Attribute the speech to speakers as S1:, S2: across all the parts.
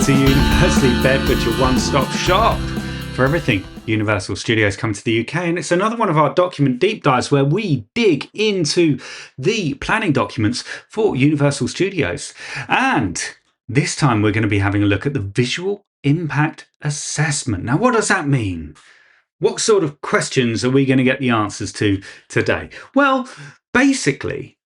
S1: to University Bedford, your one-stop shop for everything Universal Studios coming to the UK. And it's another one of our document deep dives where we dig into the planning documents for Universal Studios. And this time we're going to be having a look at the visual impact assessment. Now, what does that mean? What sort of questions are we going to get the answers to today? Well, basically,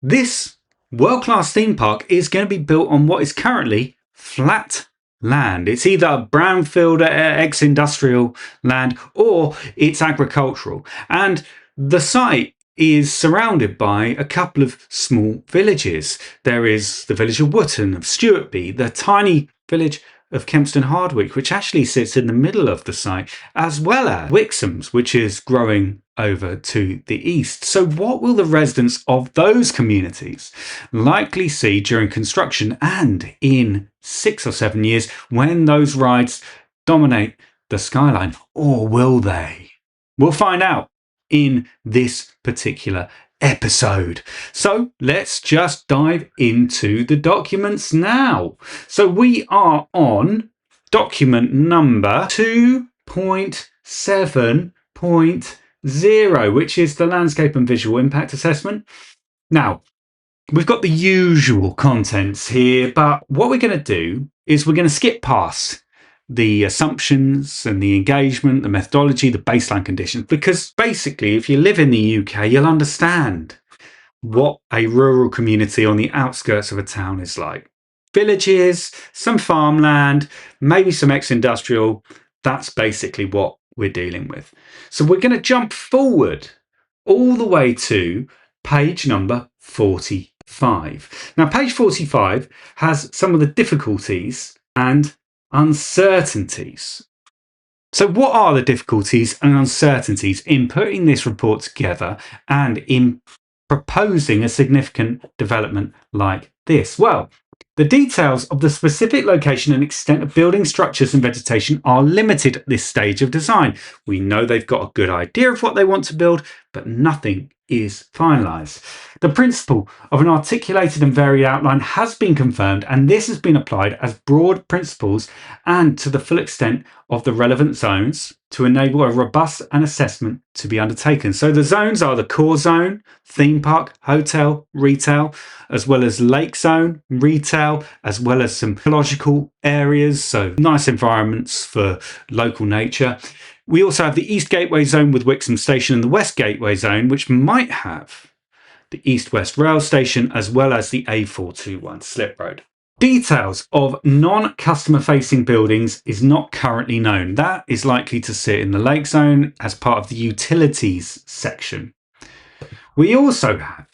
S1: this world-class theme park is going to be built on what is currently flat land. It's either brownfield, ex-industrial land, or it's agricultural. And the site is surrounded by a couple of small villages. There is the village of Wootton, of Stewartby, the tiny village of Kempston Hardwick, which actually sits in the middle of the site, as well as Wixams, which is growing over to the east. So what will the residents of those communities likely see during construction and in 6 or 7 years when those rides dominate the skyline? Or will they? We'll find out in this particular episode. So let's just dive into the documents now. So we are on document number 2.7.0, which is the landscape and visual impact assessment. Now, we've got the usual contents here, but what we're going to do is we're going to skip past the assumptions and the engagement, the methodology, the baseline conditions, because basically if you live in the UK, you'll understand what a rural community on the outskirts of a town is like. Villages, some farmland, maybe some ex-industrial. That's basically what we're dealing with. So we're going to jump forward all the way to page number 45. Now, page 45 has some of the difficulties and uncertainties. So what are the difficulties and uncertainties in putting this report together and in proposing a significant development like this? Well, the details of the specific location and extent of building structures and vegetation are limited at this stage of design. We know they've got a good idea of what they want to build, but nothing is finalised. The principle of an articulated and varied outline has been confirmed, and this has been applied as broad principles and to the full extent of the relevant zones to enable a robust an assessment to be undertaken. So the zones are the core zone, theme park, hotel, retail, as well as lake zone, retail, as well as some ecological areas, so nice environments for local nature. We also have the East Gateway Zone with Wixams Station and the West Gateway Zone, which might have the East-West Rail Station as well as the A421 slip road. Details of non-customer facing buildings is not currently known. That is likely to sit in the Lake Zone as part of the utilities section. We also have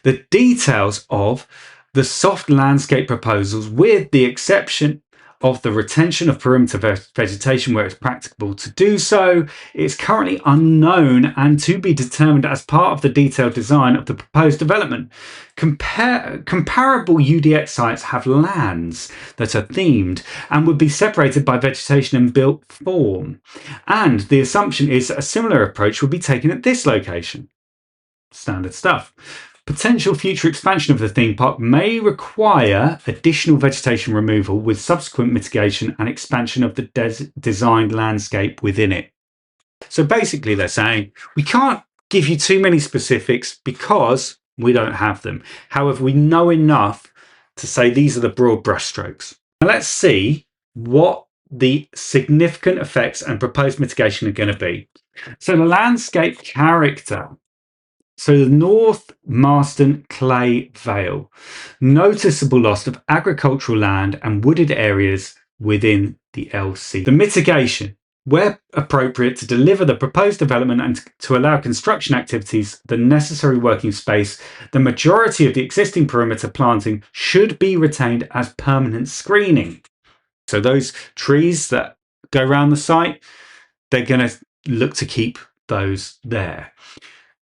S1: the details of the soft landscape proposals with the exception of the retention of perimeter vegetation where it's practicable to do so. It's currently unknown and to be determined as part of the detailed design of the proposed development. Comparable UDX sites have lands that are themed and would be separated by vegetation and built form. And the assumption is that a similar approach would be taken at this location. Standard stuff. Potential future expansion of the theme park may require additional vegetation removal with subsequent mitigation and expansion of the designed landscape within it. So basically they're saying we can't give you too many specifics because we don't have them. However, we know enough to say these are the broad brushstrokes. Now let's see what the significant effects and proposed mitigation are going to be. So the landscape character. So the North Marston Clay Vale, noticeable loss of agricultural land and wooded areas within the LC. The mitigation, where appropriate to deliver the proposed development and to allow construction activities the necessary working space, the majority of the existing perimeter planting should be retained as permanent screening. So those trees that go around the site, they're going to look to keep those there.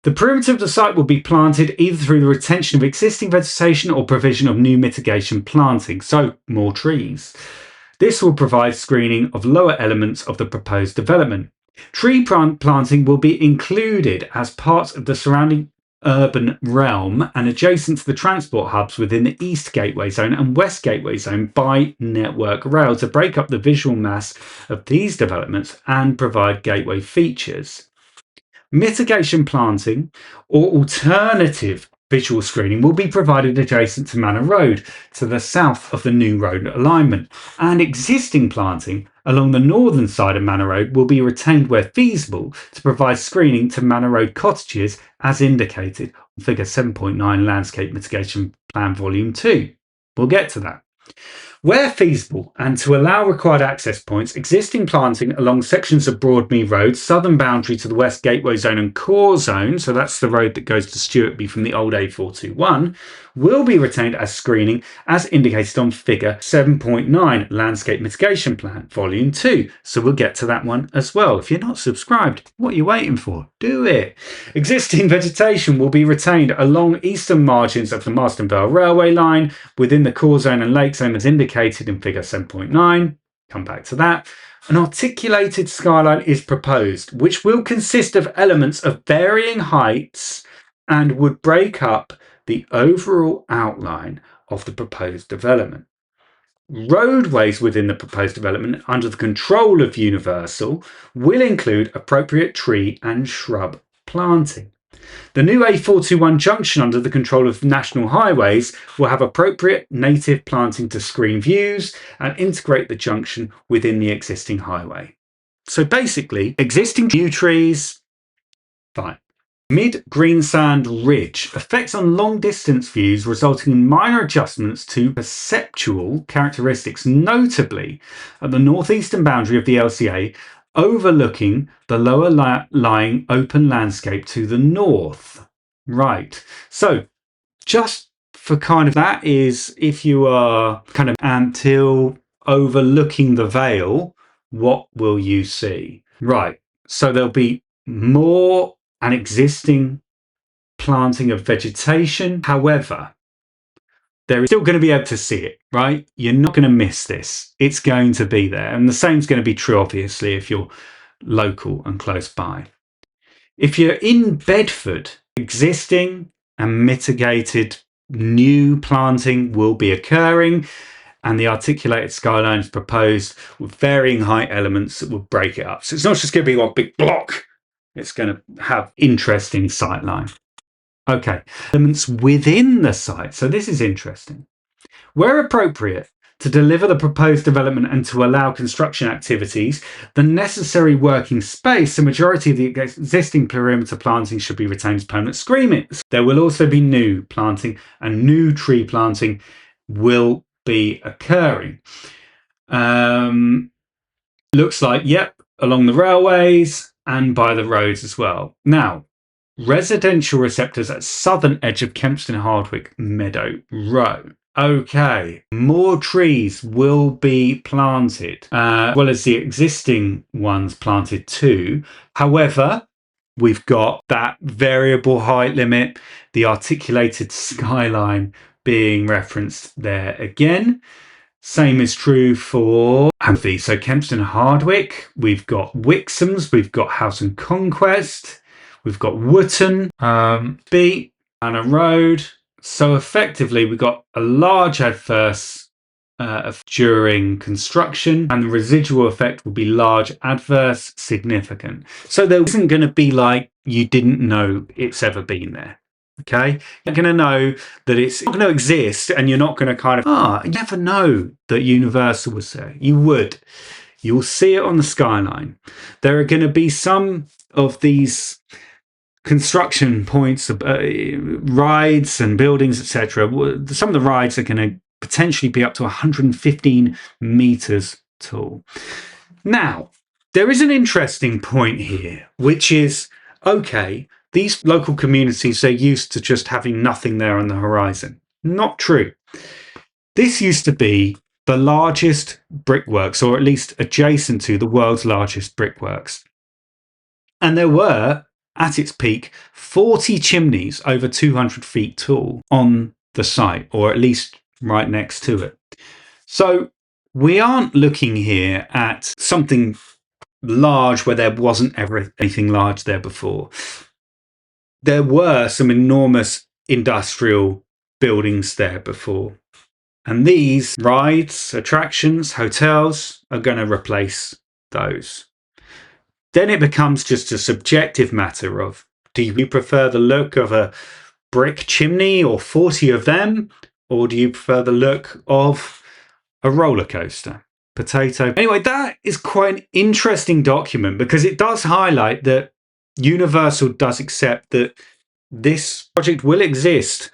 S1: The perimeter of the site will be planted either through the retention of existing vegetation or provision of new mitigation planting, so more trees. This will provide screening of lower elements of the proposed development. Tree planting will be included as part of the surrounding urban realm and adjacent to the transport hubs within the East Gateway Zone and West Gateway Zone by Network Rail to break up the visual mass of these developments and provide gateway features. Mitigation planting or alternative visual screening will be provided adjacent to Manor Road to the south of the new road alignment, and existing planting along the northern side of Manor Road will be retained where feasible to provide screening to Manor Road cottages as indicated on Figure 7.9 Landscape Mitigation Plan Volume 2. We'll get to that. Where feasible and to allow required access points, existing planting along sections of Broadmead Road, southern boundary to the West Gateway Zone and Core Zone, so that's the road that goes to Stewartby from the old A421, will be retained as screening as indicated on Figure 7.9 Landscape Mitigation Plan Volume 2. So we'll get to that one as well. If you're not subscribed, what are you waiting for? Do it! Existing vegetation will be retained along eastern margins of the Marston Vale Railway line within the Core Zone and Lake Zone as indicated in Figure 7.9. Come back to that. An articulated skyline is proposed, which will consist of elements of varying heights and would break up the overall outline of the proposed development. Roadways within the proposed development under the control of Universal will include appropriate tree and shrub planting. The new A421 junction under the control of National Highways will have appropriate native planting to screen views and integrate the junction within the existing highway. So basically, existing new trees, fine. Mid-Greensand Ridge effects on long-distance views resulting in minor adjustments to perceptual characteristics, notably at the northeastern boundary of the LCA, overlooking the lower lying open landscape to the north. Right. So just for kind of that is if you are kind of ant hill overlooking the Vale, what will you see? Right. So there'll be more an existing planting of vegetation. However, they're still going to be able to see it, right? You're not going to miss this. It's going to be there. And the same is going to be true, obviously, if you're local and close by. If you're in Bedford, existing and mitigated new planting will be occurring, and the articulated skyline is proposed with varying height elements that will break it up. So it's not just going to be one big block. It's going to have interesting sightline. Okay, elements within the site. So this is interesting. Where appropriate, to deliver the proposed development and to allow construction activities, the necessary working space, the majority of the existing perimeter planting should be retained as permanent screening. There will also be new planting, and new tree planting will be occurring. Looks like, yep, along the railways and by the roads as well. Now, residential receptors at southern edge of Kempston Hardwick Meadow Row. Okay, more trees will be planted, as well as the existing ones planted too. However, we've got that variable height limit, the articulated skyline being referenced there again. Same is true for Amphi. So Kempston Hardwick, we've got Wixams, we've got House and Conquest, we've got Wootton, B, Manor Road. So effectively, we've got a large adverse during construction, and the residual effect will be large, adverse, significant. So there isn't going to be like you didn't know it's ever been there. Okay, you're going to know that it's not going to exist, and you're not going to kind of you never know that Universal was there. You would. You'll see it on the skyline. There are going to be some of these construction points, rides and buildings, etc. Some of the rides are going to potentially be up to 115 meters tall. Now, there is an interesting point here, which is, okay, these local communities, they're used to just having nothing there on the horizon. Not true. This used to be the largest brickworks, or at least adjacent to the world's largest brickworks. And there were, at its peak, 40 chimneys over 200 feet tall on the site, or at least right next to it. So we aren't looking here at something large where there wasn't ever anything large there before. there were some enormous industrial buildings there before. And these rides, attractions, hotels are going to replace those. Then it becomes just a subjective matter of, do you prefer the look of a brick chimney or 40 of them? Or do you prefer the look of a roller coaster? Potato. Anyway, that is quite an interesting document because it does highlight that Universal does accept that this project will exist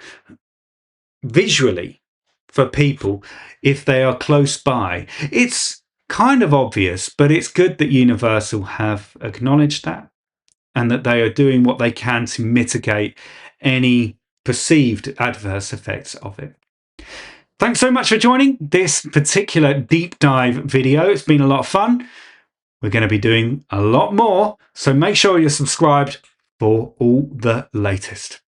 S1: visually for people if they are close by. It's kind of obvious, but it's good that Universal have acknowledged that and that they are doing what they can to mitigate any perceived adverse effects of it. Thanks so much for joining this particular deep dive video. It's been a lot of fun. We're going to be doing a lot more, so make sure you're subscribed for all the latest.